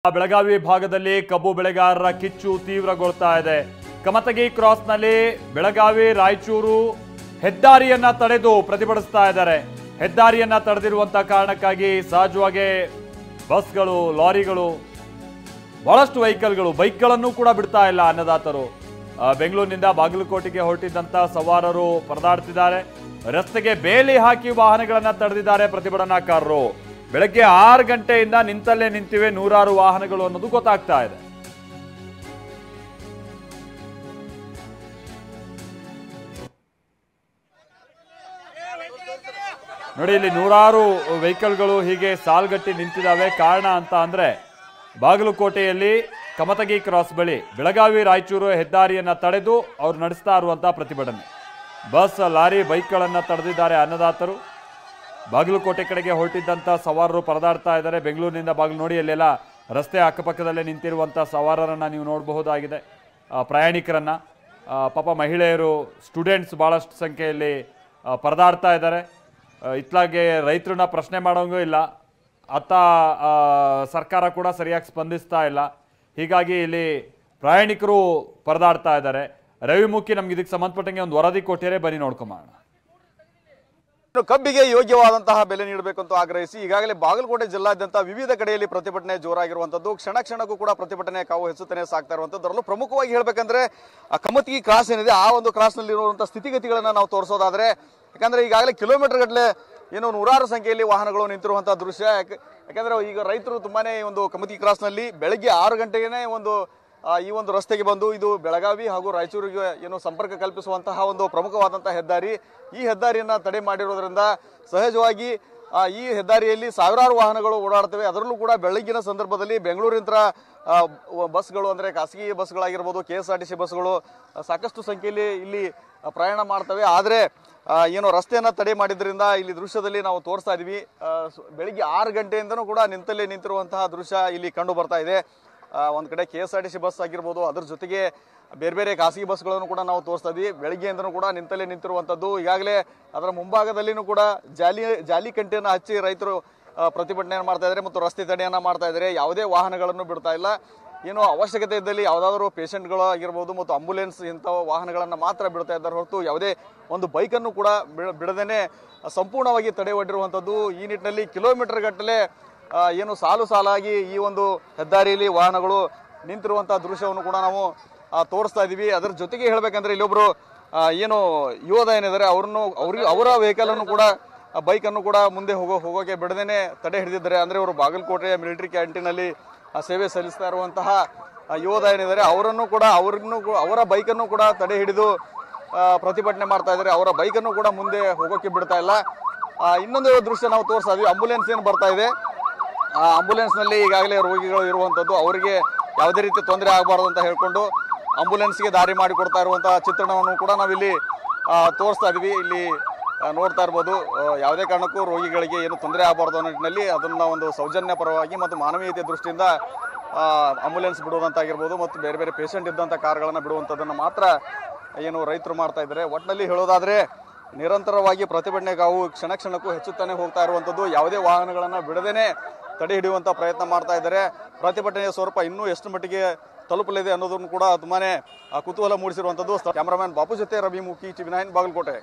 ಬೆಳಗಾವಿ ಭಾಗದಲ್ಲಿ ಕಬ್ಬು ಬೆಳೆಗಾರರ ಕಿಚ್ಚು ತೀವ್ರಗೊಳ್ತಾ ಇದೆ. ಕಮತಗಿ ಕ್ರಾಸ್ನಲ್ಲಿ ಬೆಳಗಾವಿ ರಾಯಚೂರು ಹೆದ್ದಾರಿಯನ್ನ ತಡೆದು ಪ್ರತಿಭಟಿಸ್ತಾ ಇದ್ದಾರೆ. ಹೆದ್ದಾರಿಯನ್ನ ತಡೆದಿರುವಂತ ಕಾರಣಕ್ಕಾಗಿ ಸಹಜವಾಗಿ ಬಸ್ಗಳು, ಲಾರಿಗಳು, ಬಹಳಷ್ಟು ವೆಹಿಕಲ್ಗಳು, ಬೈಕ್ಗಳನ್ನು ಕೂಡ ಬಿಡ್ತಾ ಇಲ್ಲ ಅನ್ನದಾತರು. ಬೆಂಗಳೂರಿನಿಂದ ಬಾಗಲಕೋಟೆಗೆ ಹೊರಟಿದ್ದಂತ ಸವಾರರು ಪರದಾಡ್ತಿದ್ದಾರೆ. ರಸ್ತೆಗೆ ಬೇಲಿ ಹಾಕಿ ವಾಹನಗಳನ್ನ ತಡೆದಿದ್ದಾರೆ ಪ್ರತಿಭಟನಾಕಾರರು. ಬೆಳಗ್ಗೆ 6 ಗಂಟೆಯಿಂದ ನಿಂತಲ್ಲೇ ನಿಂತಿವೆ ನೂರಾರು ವಾಹನಗಳು ಅನ್ನೋದು ಗೊತ್ತಾಗ್ತಾ ಇದೆ. ನೋಡಿ, ಇಲ್ಲಿ ನೂರಾರು ವೆಹಿಕಲ್ಗಳು ಹೀಗೆ ಸಾಲ್ಗಟ್ಟಿ ನಿಂತಿದ್ದಾವೆ. ಕಾರಣ ಅಂತ ಅಂದ್ರೆ ಬಾಗಲಕೋಟೆಯಲ್ಲಿ ಕಮತಗಿ ಕ್ರಾಸ್ ಬಳಿ ಬೆಳಗಾವಿ ರಾಯಚೂರು ಹೆದ್ದಾರಿಯನ್ನ ತಡೆದು ಅವರು ನಡೆಸ್ತಾ ಇರುವಂತಹ ಪ್ರತಿಭಟನೆ. ಬಸ್, ಲಾರಿ, ಬೈಕ್ಗಳನ್ನ ತಡೆದಿದ್ದಾರೆ ಅನ್ನದಾತರು. ಬಾಗಲಕೋಟೆ ಕಡೆಗೆ ಹೊರಟಿದ್ದಂಥ ಸವಾರರು ಪರದಾಡ್ತಾ ಇದ್ದಾರೆ. ಬೆಂಗಳೂರಿನಿಂದ ಬಾಗಿಲು ನೋಡಿ, ಅಲ್ಲೆಲ್ಲ ರಸ್ತೆ ಅಕ್ಕಪಕ್ಕದಲ್ಲೇ ನಿಂತಿರುವಂಥ ಸವಾರರನ್ನು ನೀವು ನೋಡಬಹುದಾಗಿದೆ. ಪ್ರಯಾಣಿಕರನ್ನು, ಪಾಪ ಮಹಿಳೆಯರು, ಸ್ಟೂಡೆಂಟ್ಸ್ ಭಾಳಷ್ಟು ಸಂಖ್ಯೆಯಲ್ಲಿ ಪರದಾಡ್ತಾ ಇದ್ದಾರೆ. ಇತ್ಲಾಗೆ ರೈತರನ್ನ ಪ್ರಶ್ನೆ ಮಾಡೋಂಗೂ ಇಲ್ಲ, ಅತ್ತ ಸರ್ಕಾರ ಕೂಡ ಸರಿಯಾಗಿ ಸ್ಪಂದಿಸ್ತಾ ಇಲ್ಲ. ಹೀಗಾಗಿ ಇಲ್ಲಿ ಪ್ರಯಾಣಿಕರು ಪರದಾಡ್ತಾ ಇದ್ದಾರೆ. ರವಿಮುಖಿ ನಮ್ಗೆ ಇದಕ್ಕೆ ಸಂಬಂಧಪಟ್ಟಂಗೆ ಒಂದು ವರದಿ ಕೊಟ್ಟಿದ್ದಾರೆ, ಬನ್ನಿ ನೋಡ್ಕೊಂಬೋಣ. ಕಬ್ಬಿಗೆ ಯೋಗ್ಯವಾದಂತಹ ಬೆಲೆ ನೀಡಬೇಕಂತ ಆಗ್ರಹಿಸಿ ಈಗಾಗಲೇ ಬಾಗಲಕೋಟೆ ಜಿಲ್ಲಾದ್ಯಂತ ವಿವಿಧ ಕಡೆಯಲ್ಲಿ ಪ್ರತಿಭಟನೆ ಜೋರಾಗಿರುವಂತದ್ದು. ಕ್ಷಣ ಕ್ಷಣಕ್ಕೂ ಕೂಡ ಪ್ರತಿಭಟನೆ ಕಾವು ಹೆಚ್ಚುತ್ತಾನೆ ಸಾಗ್ತಾ ಇರುವಂತದ್ದು. ಅದರಲ್ಲೂ ಪ್ರಮುಖವಾಗಿ ಹೇಳ್ಬೇಕಂದ್ರೆ ಕಮತಗಿ ಕ್ರಾಸ್ ಏನಿದೆ, ಆ ಒಂದು ಕ್ರಾಸ್ ನಲ್ಲಿ ಇರುವಂತಹ ಸ್ಥಿತಿಗತಿಗಳನ್ನ ನಾವು ತೋರಿಸೋದಾದ್ರೆ, ಯಾಕಂದ್ರೆ ಈಗಾಗಲೇ ಕಿಲೋಮೀಟರ್ ಗಟ್ಟಲೆ ಏನು ನೂರಾರು ಸಂಖ್ಯೆಯಲ್ಲಿ ವಾಹನಗಳು ನಿಂತಿರುವಂತಹ ದೃಶ್ಯ. ಯಾಕಂದ್ರೆ ಈಗ ರೈತರು ತುಂಬಾನೇ ಒಂದು ಕಮತಗಿ ಕ್ರಾಸ್ ನಲ್ಲಿ ಬೆಳಗ್ಗೆ 6 ಗಂಟೆಗೆ ಈ ಒಂದು ರಸ್ತೆಗೆ ಬಂದು, ಇದು ಬೆಳಗಾವಿ ಹಾಗೂ ರಾಯಚೂರಿಗೆ ಏನು ಸಂಪರ್ಕ ಕಲ್ಪಿಸುವಂತಹ ಒಂದು ಪ್ರಮುಖವಾದಂತಹ ಹೆದ್ದಾರಿ. ಈ ಹೆದ್ದಾರಿಯನ್ನ ತಡೆ ಮಾಡಿರೋದ್ರಿಂದ ಸಹಜವಾಗಿ ಈ ಹೆದ್ದಾರಿಯಲ್ಲಿ ಸಾವಿರಾರು ವಾಹನಗಳು ಓಡಾಡ್ತವೆ. ಅದರಲ್ಲೂ ಕೂಡ ಬೆಳಗಿನ ಸಂದರ್ಭದಲ್ಲಿ ಬೆಂಗಳೂರಿನ ಬಸ್ಗಳು ಅಂದ್ರೆ ಖಾಸಗಿ ಬಸ್ಗಳಾಗಿರ್ಬೋದು, KSRTC ಬಸ್ಗಳು ಸಾಕಷ್ಟು ಸಂಖ್ಯೆಯಲ್ಲಿ ಇಲ್ಲಿ ಪ್ರಯಾಣ ಮಾಡ್ತವೆ. ಆದರೆ ಏನು ರಸ್ತೆಯನ್ನ ತಡೆ ಮಾಡಿದ್ರಿಂದ ಇಲ್ಲಿ ದೃಶ್ಯದಲ್ಲಿ ನಾವು ತೋರಿಸ್ತಾ ಇದೀವಿ. ಬೆಳಿಗ್ಗೆ 6 ಗಂಟೆಯಿಂದನೂ ಕೂಡ ನಿಂತಲ್ಲೇ ನಿಂತಿರುವಂತಹ ದೃಶ್ಯ ಇಲ್ಲಿ ಕಂಡು ಬರ್ತಾ ಇದೆ. ಒಂದ್ ಕಡೆ KSRTC ಬಸ್ ಆಗಿರ್ಬೋದು, ಅದ್ರ ಜೊತೆಗೆ ಬೇರೆ ಬೇರೆ ಖಾಸಗಿ ಬಸ್ಗಳನ್ನು ಕೂಡ ನಾವು ತೋರಿಸ್ತಾ ಇದ್ವಿ. ಬೆಳಗ್ಗೆಯಿಂದನೂ ಕೂಡ ನಿಂತಲ್ಲೇ ನಿಂತಿರುವಂತದ್ದು. ಈಗಾಗಲೇ ಅದರ ಮುಂಭಾಗದಲ್ಲಿನೂ ಕೂಡ ಜಾಲಿ ಕಂಟಿಯನ್ನ ಹಚ್ಚಿ ರೈತರು ಪ್ರತಿಭಟನೆಯನ್ನು ಮಾಡ್ತಾ ಇದ್ದಾರೆ ಮತ್ತು ರಸ್ತೆ ತಡೆಯನ್ನ ಮಾಡ್ತಾ ಇದ್ದಾರೆ. ಯಾವುದೇ ವಾಹನಗಳನ್ನು ಬಿಡ್ತಾ ಇಲ್ಲ. ಏನು ಅವಶ್ಯಕತೆ ಇದ್ದಲ್ಲಿ ಯಾವುದಾದ್ರೂ ಪೇಷಂಟ್ಗಳು ಆಗಿರ್ಬೋದು ಮತ್ತು ಆಂಬುಲೆನ್ಸ್ ಇಂಥ ವಾಹನಗಳನ್ನ ಮಾತ್ರ ಬಿಡ್ತಾ ಇದ್ದಾರೆ ಹೊರತು ಯಾವುದೇ ಒಂದು ಬೈಕನ್ನು ಕೂಡ ಬಿಡದೇನೆ ಸಂಪೂರ್ಣವಾಗಿ ತಡೆ ಒಡ್ಡಿರುವಂತದ್ದು. ಈ ನಿಟ್ಟಿನಲ್ಲಿ ಕಿಲೋಮೀಟರ್ ಗಟ್ಟಲೆ ಏನು ಸಾಲು ಸಾಲಾಗಿ ಈ ಒಂದು ಹೆದ್ದಾರಿಯಲ್ಲಿ ವಾಹನಗಳು ನಿಂತಿರುವಂತಹ ದೃಶ್ಯವನ್ನು ಕೂಡ ನಾವು ತೋರಿಸ್ತಾ ಇದೀವಿ. ಅದರ ಜೊತೆಗೆ ಹೇಳ್ಬೇಕಂದ್ರೆ ಇಲ್ಲೊಬ್ರು ಏನು ಯುವದ ಏನಿದ್ದಾರೆ ಅವರ ವೆಹಿಕಲ್ ಅನ್ನು ಕೂಡ, ಬೈಕ್ ಅನ್ನು ಕೂಡ ಮುಂದೆ ಹೋಗೋಕೆ ಬಿಡದೇನೆ ತಡೆ ಹಿಡಿದಿದ್ದಾರೆ. ಅಂದ್ರೆ ಇವರು ಬಾಗಲಕೋಟೆಯ ಮಿಲಿಟರಿ ಕ್ಯಾಂಟೀನ್ ಅಲ್ಲಿ ಸೇವೆ ಸಲ್ಲಿಸ್ತಾ ಇರುವಂತಹ ಯುವದ ಏನಿದ್ದಾರೆ ಅವರ ಬೈಕ್ ಅನ್ನು ಕೂಡ ತಡೆ ಹಿಡಿದು ಪ್ರತಿಭಟನೆ ಮಾಡ್ತಾ ಇದ್ದಾರೆ. ಅವರ ಬೈಕ್ ಅನ್ನು ಕೂಡ ಮುಂದೆ ಹೋಗೋಕೆ ಬಿಡ್ತಾ ಇಲ್ಲ. ಇನ್ನೊಂದು ದೃಶ್ಯ ನಾವು ತೋರಿಸ್ತಾ ಇದೀವಿ. ಆಂಬುಲೆನ್ಸ್ ಏನು ಬರ್ತಾ ಇದೆ, ಆ ಆಂಬುಲೆನ್ಸ್ ನಲ್ಲಿ ಈಗಾಗಲೇ ರೋಗಿಗಳು ಇರುವಂತದ್ದು. ಅವರಿಗೆ ಯಾವುದೇ ರೀತಿ ತೊಂದರೆ ಆಗಬಾರ್ದು ಅಂತ ಹೇಳ್ಕೊಂಡು ಆಂಬುಲೆನ್ಸ್ಗೆ ದಾರಿ ಮಾಡಿಕೊಡ್ತಾ ಇರುವಂತಹ ಚಿತ್ರಣವನ್ನು ಕೂಡ ನಾವಿಲ್ಲಿ ತೋರಿಸ್ತಾ ಇದೀವಿ. ಇಲ್ಲಿ ನೋಡ್ತಾ ಇರ್ಬೋದು, ಯಾವುದೇ ಕಾರಣಕ್ಕೂ ರೋಗಿಗಳಿಗೆ ಏನು ತೊಂದರೆ ಆಗಬಾರ್ದು ಅನ್ನೋ ನಿಟ್ಟಿನಲ್ಲಿ ಅದನ್ನ ಒಂದು ಸೌಜನ್ಯ ಪರವಾಗಿ ಮತ್ತು ಮಾನವೀಯತೆ ದೃಷ್ಟಿಯಿಂದ ಆಂಬುಲೆನ್ಸ್ ಬಿಡುವಂತಾಗಿರ್ಬೋದು ಮತ್ತು ಬೇರೆ ಬೇರೆ ಪೇಷಂಟ್ ಇದ್ದಂಥ ಕಾರ್ಗಳನ್ನು ಬಿಡುವಂಥದ್ದನ್ನು ಮಾತ್ರ ಏನು ರೈತರು ಮಾಡ್ತಾ ಇದ್ದಾರೆ. ಒಟ್ಟಿನಲ್ಲಿ ಹೇಳೋದಾದ್ರೆ ನಿರಂತರವಾಗಿ ಪ್ರತಿಭಟನೆ ಕಾವು ಕ್ಷಣ ಕ್ಷಣಕ್ಕೂ ಹೆಚ್ಚುತ್ತಾನೆ ಹೋಗ್ತಾ ಇರುವಂತದ್ದು. ಯಾವುದೇ ವಾಹನಗಳನ್ನ ಬಿಡದೇನೆ ತಡೆ ಹಿಡಿಯುವಂತ ಪ್ರಯತ್ನ ಮಾಡ್ತಾ ಇದ್ದಾರೆ. ಪ್ರತಿಭಟನೆಯ ಸ್ವರೂಪ ಇನ್ನೂ ಎಷ್ಟು ಮಟ್ಟಿಗೆ ತಲುಪಲಿದೆ ಅನ್ನೋದನ್ನು ಕೂಡ ತುಂಬಾನೇ ಕುತೂಹಲ ಮೂಡಿಸಿರುವಂತದ್ದು. ಕ್ಯಾಮರಾಮನ್ ಬಾಪು ಜೊತೆ ರವಿಮುಖಿ, TV9 ಬಾಗಲಕೋಟೆ.